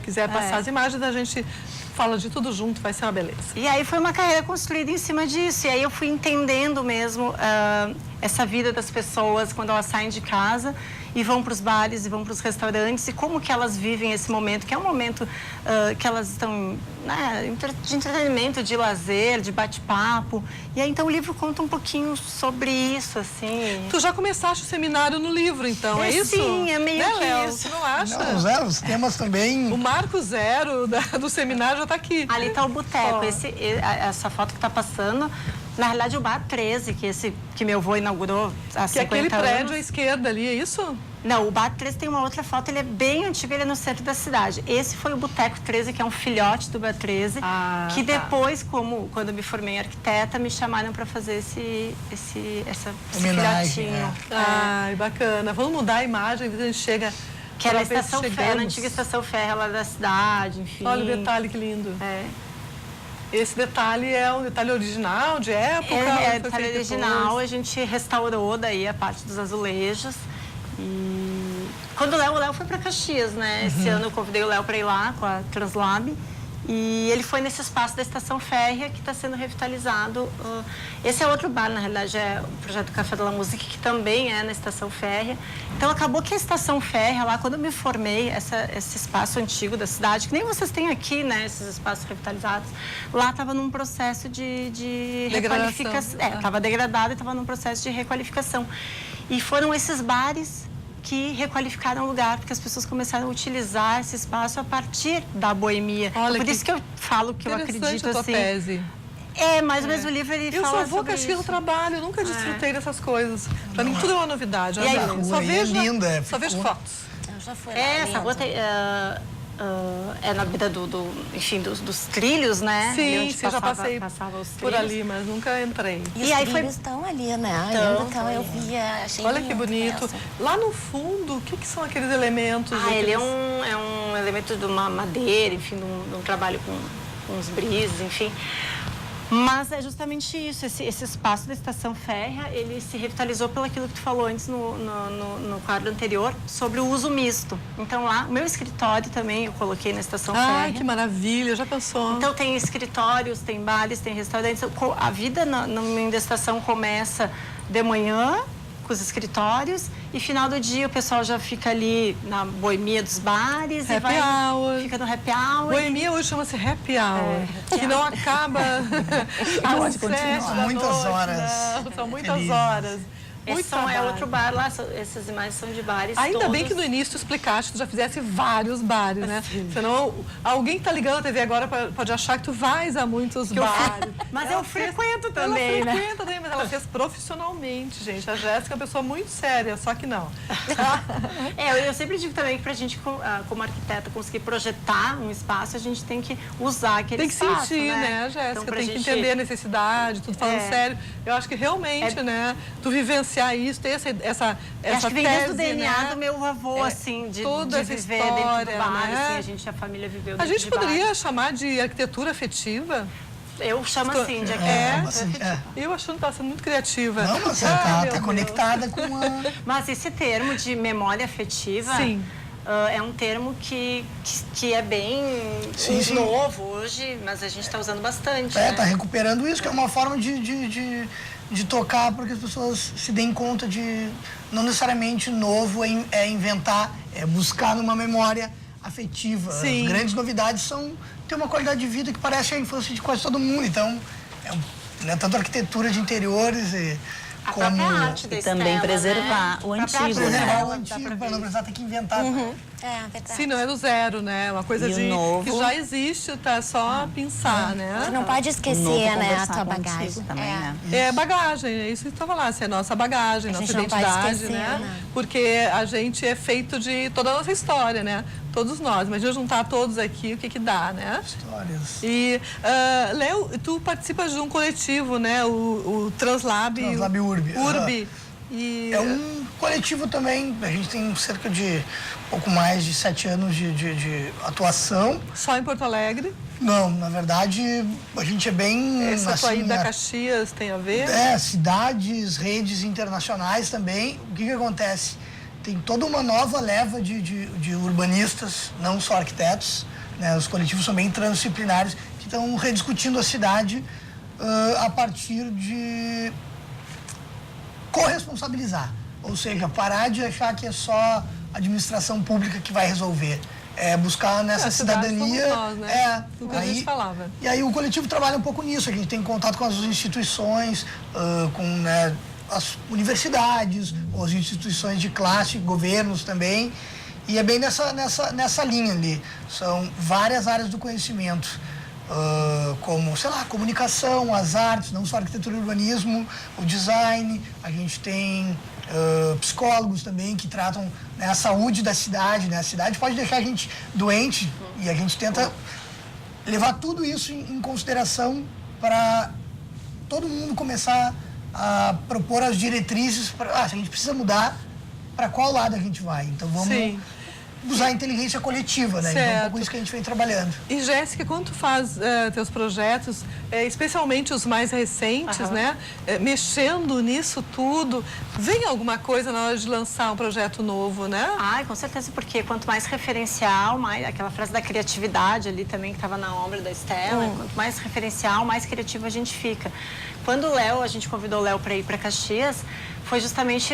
quiser passar as imagens, a gente fala de tudo junto, vai ser uma beleza. E aí foi uma carreira construída em cima disso, e aí eu fui entendendo mesmo essa vida das pessoas quando elas saem de casa e vão para os bares e vão para os restaurantes e como que elas vivem esse momento, que é um momento que elas estão de entretenimento, de lazer, de bate-papo. E aí então o livro conta um pouquinho sobre isso, assim. Tu já começaste o seminário no livro, então, é isso? Sim, é meio que Léo? isso. Tu não acha? Não, os temas também... O marco zero do seminário já está aqui. Ali está o boteco, essa foto que está passando. Na realidade, o Bar 13, que meu avô inaugurou há 50 anos. Que é aquele prédio à esquerda ali, é isso? Não, o Bar 13 tem uma outra foto, ele é bem antigo, ele é no centro da cidade. Esse foi o Boteco 13, que é um filhote do Bar 13, que depois, quando eu me formei em arquiteta, me chamaram para fazer esse filhotinho. Ai, bacana. Vamos mudar a imagem, a gente chega... Que é na Estação Ferro, na antiga Estação Ferro lá da cidade, enfim. Olha o detalhe, que lindo. Esse detalhe é um detalhe original, de época? É detalhe original, a gente restaurou daí a parte dos azulejos. E quando o Léo foi para Caxias, né? Esse ano eu convidei o Léo para ir lá com a Translab. E ele foi nesse espaço da Estação Férrea que está sendo revitalizado. Esse é outro bar, na realidade, é o projeto Café da La Musique, que também é na Estação Férrea. Então, acabou que a Estação Férrea, lá, quando eu me formei, esse espaço antigo da cidade, que nem vocês têm aqui, né, esses espaços revitalizados, lá estava num processo de requalificação. Estava degradado e estava num processo de requalificação. E foram esses bares que requalificaram o lugar, porque as pessoas começaram a utilizar esse espaço a partir da boemia. Olha, por isso que eu falo que eu acredito a tua assim. Tese. Mais ou menos o livro ele eu fala só vou sobre Caxias no trabalho, eu nunca desfrutei dessas coisas. Para mim tudo é uma novidade. E aí, só vejo, linda, só vejo fotos. Eu já fui lá, essa rua tem, é na beira dos trilhos, né? Sim, já passei por ali, mas nunca entrei. E aí trilhos estão ali, né? Então eu via, achei olha que bonito. Lá no fundo, o que são aqueles elementos? Ele é um elemento de uma madeira, enfim, de um trabalho com uns brises, enfim. Mas é justamente isso, esse espaço da Estação Férrea, ele se revitalizou pelo aquilo que tu falou antes no quadro anterior, sobre o uso misto. Então lá, o meu escritório também eu coloquei na Estação Férrea. Ah, que maravilha, já pensou? Então tem escritórios, tem bares, tem restaurantes. A vida no meio da estação começa de manhã, com os escritórios, e final do dia o pessoal já fica ali na boemia dos bares happy hour. Fica no happy hour. Boemia hoje chama-se happy hour, que não acaba às 7 da muitas noite, horas. Não, são muitas horas. Esse é outro bar lá, essas imagens são de bares. Ainda todos. bem que no início tu explicaste que tu já fizesse vários bares, né? Senão alguém que tá ligando a TV agora pode achar que tu vais a muitos bares. Mas eu frequento também, né? Ela frequenta também, mas ela fez profissionalmente, gente. A Jéssica é uma pessoa muito séria, só que não. Eu sempre digo também que pra gente, como arquiteta, conseguir projetar um espaço, a gente tem que usar aquele espaço. Tem que sentir, né, Jéssica? Então, tem que entender a necessidade, tudo falando sério. Eu acho que realmente, né, tu vivenciar isso, ter essa acho que vem tese, desde o DNA, né, do meu avô, assim, de viver história, dentro do bar, né? assim, a família viveu A dentro gente de poderia bar. chamar de arquitetura afetiva? Eu chamo assim, de arquitetura. Eu achando que está sendo muito criativa. Não, mas tá conectada com a... Mas esse termo de memória afetiva... Sim. É um termo que é bem novo hoje, mas a gente está usando bastante. Tá recuperando isso, que é uma forma de tocar para que as pessoas se deem conta de não necessariamente novo é inventar, é buscar numa memória afetiva. Sim. As grandes novidades são ter uma qualidade de vida que parece a infância de quase todo mundo. Então, tanto arquitetura de interiores e... A própria arte da E também Estela, preservar o antigo, né? Preservar o antigo, para não precisar ter que inventar. É, verdade. Sim, não é do zero, né? Uma coisa E o de novo? que já existe, tá só pensar, né? Tu não pode O novo esquecer, né, a conversar tua contigo bagagem. também, né? É bagagem, é isso que estava lá, assim, é nossa bagagem, A nossa gente não pode identidade, esquecer, né? Porque a gente é feito de toda a nossa história, né? Todos nós. Imagina juntar todos aqui, o que dá, né? Histórias. E, Léo, tu participas de um coletivo, né? O Translab Urbi. Urbi. E... É um coletivo também, a gente tem cerca de pouco mais de 7 anos de atuação. Só em Porto Alegre? Não, na verdade, a gente é bem... Essa tua assim, ida a Caxias tem a ver? Cidades, redes internacionais também. O que acontece? Tem toda uma nova leva de urbanistas, não só arquitetos, né? Os coletivos são bem transdisciplinares, que estão rediscutindo a cidade a partir de corresponsabilizar. Ou seja, parar de achar que é só a administração pública que vai resolver. É buscar nessa cidadania. Nós, né? Tudo que a gente falava. E aí o coletivo trabalha um pouco nisso. A gente tem contato com as instituições, com as universidades, ou as instituições de classe, governos também. E é bem nessa linha ali. São várias áreas do conhecimento. Como, sei lá, comunicação, as artes, não só arquitetura e urbanismo, o design, a gente tem psicólogos também que tratam, né, a saúde da cidade, né? A cidade pode deixar a gente doente e a gente tenta levar tudo isso em consideração para todo mundo começar a propor as diretrizes, se a gente precisa mudar, para qual lado a gente vai. Então vamos... usar a inteligência coletiva, né? Então, é um pouco isso que a gente vem trabalhando. E, Jéssica, quando tu faz teus projetos, especialmente os mais recentes, né? Mexendo nisso tudo, vem alguma coisa na hora de lançar um projeto novo, né? Ai, com certeza, porque quanto mais referencial, mais aquela frase da criatividade ali também, que estava na obra da Estela, quanto mais referencial, mais criativo a gente fica. Quando a gente convidou o Léo para ir para Caxias, foi justamente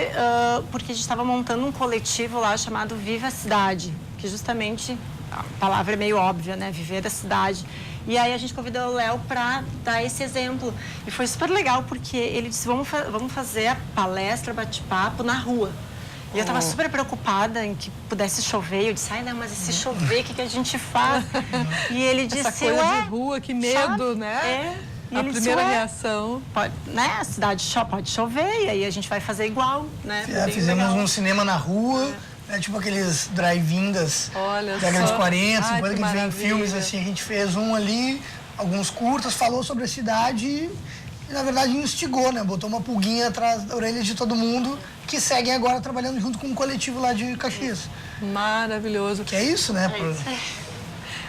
porque a gente estava montando um coletivo lá chamado Viva a Cidade, que justamente, a palavra é meio óbvia, né? Viver a cidade. E aí a gente convidou o Léo para dar esse exemplo. E foi super legal, porque ele disse, vamos fazer a palestra, bate-papo na rua. E eu estava super preocupada em que pudesse chover. Eu disse, não, mas e se chover, o que a gente faz? E ele disse, essa coisa de rua, que medo, né? E a primeira reação. Pode, né? A cidade pode chover e aí a gente vai fazer igual, né? Fizemos um cinema na rua, né, tipo aqueles drive-in das décadas de 40, 50, que a gente vê em filmes assim. A gente fez um ali, alguns curtas, falou sobre a cidade e na verdade instigou, né? Botou uma pulguinha atrás da orelha de todo mundo que seguem agora trabalhando junto com um coletivo lá de Caxias. Maravilhoso. Que é isso, né?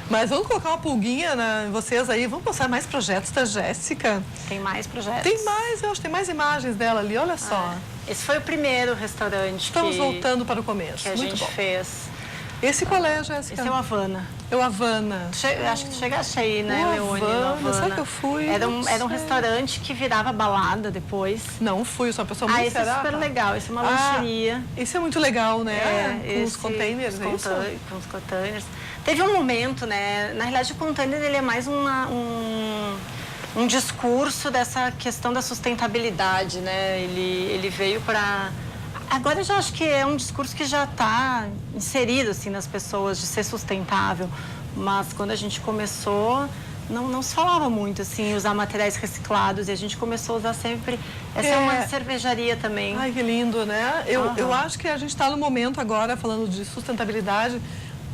Mas vamos colocar uma pulguinha em vocês aí. Vamos postar mais projetos da Jéssica? Tem mais projetos? Tem mais, eu acho que tem mais imagens dela ali, olha só. Esse foi o primeiro restaurante Estamos voltando para o começo. Que a gente fez. Esse qual é, Jéssica? Esse é o Havana. É o Havana. Acho que tu chegaste aí, né, Leone? Havana, será que eu fui? Era um restaurante que virava balada depois. Não fui, sou uma pessoa muito esse é super legal, esse é uma lancheria. Esse é muito legal, né? Com os containers, é isso? Com os containers. Teve um momento, né? Na realidade, o container ele é mais um discurso dessa questão da sustentabilidade, né? Ele veio para... Agora eu já acho que é um discurso que já está inserido assim, nas pessoas, de ser sustentável. Mas quando a gente começou, não se falava muito assim, usar materiais reciclados. E a gente começou a usar sempre... Essa é uma cervejaria também. Ai, que lindo, né? Eu acho que a gente está no momento agora, falando de sustentabilidade,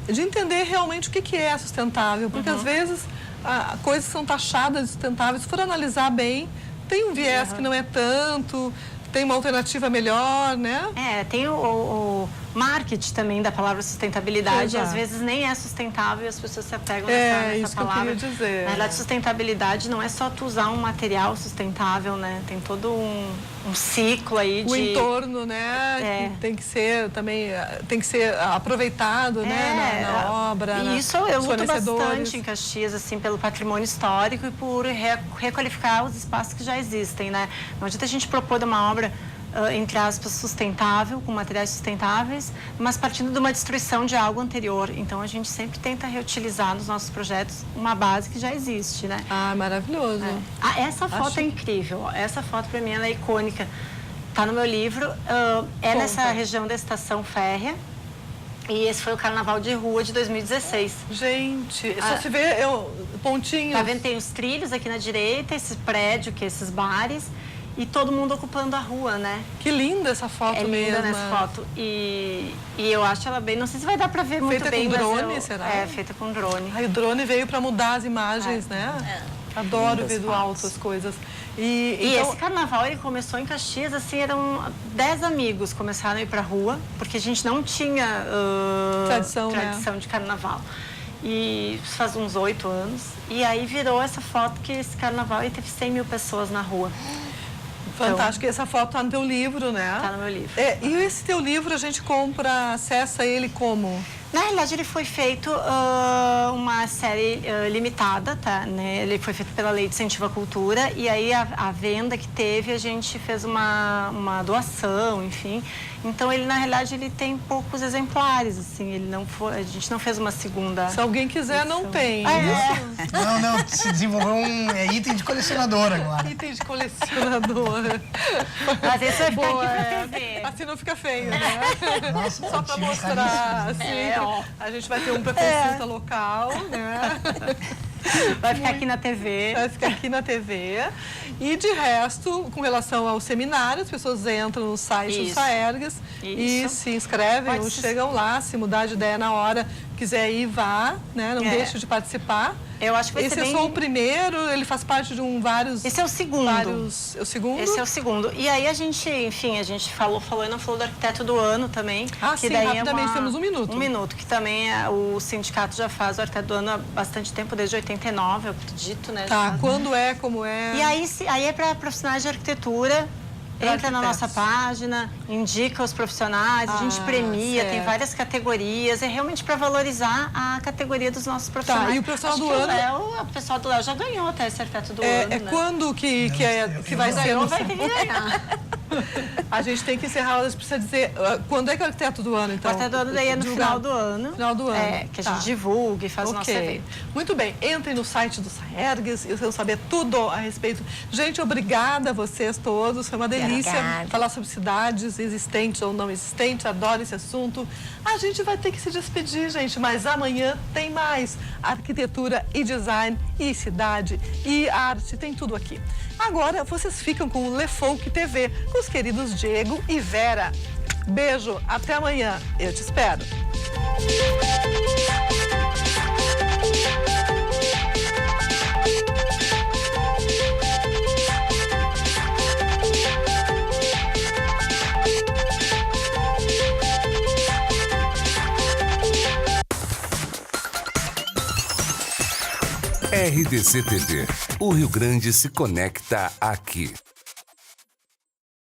de entender realmente o que é sustentável. Porque às vezes coisas são taxadas de sustentáveis. Se for analisar bem, tem um viés que não é tanto... Tem uma alternativa melhor, né? Tem o marketing também da palavra sustentabilidade. Às vezes nem é sustentável e as pessoas se apegam nessa isso palavra. Que eu queria dizer. Na verdade, sustentabilidade não é só tu usar um material sustentável, né? Tem todo um ciclo aí de... O entorno, né? Que tem que ser também, tem que ser aproveitado, né? Na obra, e isso eu luto bastante em Caxias, assim, pelo patrimônio histórico e por requalificar os espaços que já existem, né? Não adianta a gente propor uma obra entre aspas, sustentável, com materiais sustentáveis, mas partindo de uma destruição de algo anterior. Então, a gente sempre tenta reutilizar nos nossos projetos uma base que já existe, né? Maravilhoso. Essa foto é incrível. Essa foto, para mim, ela é icônica. Tá no meu livro. É nessa região da Estação Férrea. E esse foi o Carnaval de Rua de 2016. Gente, só se vê pontinhos. Tá vendo? Tem os trilhos aqui na direita, esse prédio, que é esses bares, e todo mundo ocupando a rua, né? Que linda essa foto mesmo. É linda nessa foto. E eu acho ela bem... Não sei se vai dar pra ver muito bem. Feita com drone, será? É, feita com drone. Aí o drone veio pra mudar as imagens, né? Adoro ver do alto as coisas. E então... esse carnaval, ele começou em Caxias, assim, eram 10 amigos começaram a ir pra rua, porque a gente não tinha tradição de carnaval. E isso faz uns 8 anos. E aí virou essa foto que esse carnaval, e teve 100 mil pessoas na rua. Fantástico. E essa foto tá no teu livro, né? Tá no meu livro. E esse teu livro, a gente compra, acessa ele como? Na realidade, ele foi feito uma série limitada, tá? Né? Ele foi feito pela Lei de Incentivo à Cultura, e aí a venda que teve, a gente fez uma doação, enfim. Então, ele, na realidade, ele tem poucos exemplares, assim, ele não foi, a gente não fez uma segunda. Se alguém quiser, não tem. Não, se desenvolveu um item de colecionador agora. Item de colecionador. Mas esse vai ficar aqui pra TV. Assim não fica feio, né? Nossa, só pra mostrar, assim. A gente vai ter um precursista local, né? Vai ficar aqui na TV. Vai ficar aqui na TV. E de resto, com relação ao seminário, as pessoas entram no site do Saergas e se inscrevem ou chegam lá, se mudar de ideia na hora, quiser ir, vá, né? Não deixe de participar. Eu acho que vai Esse ser é só o primeiro, ele faz parte de vários... Esse é o segundo. É o segundo? Esse é o segundo. E aí a gente, enfim, a gente falou e não falou do arquiteto do ano também. Ah, que sim, daí rapidamente, temos um minuto. Um minuto, que também o sindicato já faz o arquiteto do ano há bastante tempo, desde 89, eu acredito, né? Tá, quando é, como é? E aí é para profissionais de arquitetura. Entra na nossa página, indica os profissionais, a gente premia, tem várias categorias. É realmente para valorizar a categoria dos nossos profissionais. Tá, e o pessoal do ano? O pessoal do Léo já ganhou até esse arquiteto do ano, né? Quando que vai ser? Vai ter que ganhar. A gente tem que encerrar, a gente precisa dizer quando é que é o arquiteto do ano, então? O arquiteto do ano daí é no final do ano. Final do ano. É, que a gente divulga e faz o nosso evento. Muito bem, entrem no site do Saergas e vocês vão saber tudo a respeito. Gente, obrigada a vocês todos, foi uma delícia falar sobre cidades existentes ou não existentes, adoro esse assunto. A gente vai ter que se despedir, gente, mas amanhã tem mais arquitetura e design e cidade e arte, tem tudo aqui. Agora vocês ficam com o Le Folk TV, com os queridos Diego e Vera. Beijo, até amanhã, eu te espero. RDC TV. O Rio Grande se conecta aqui.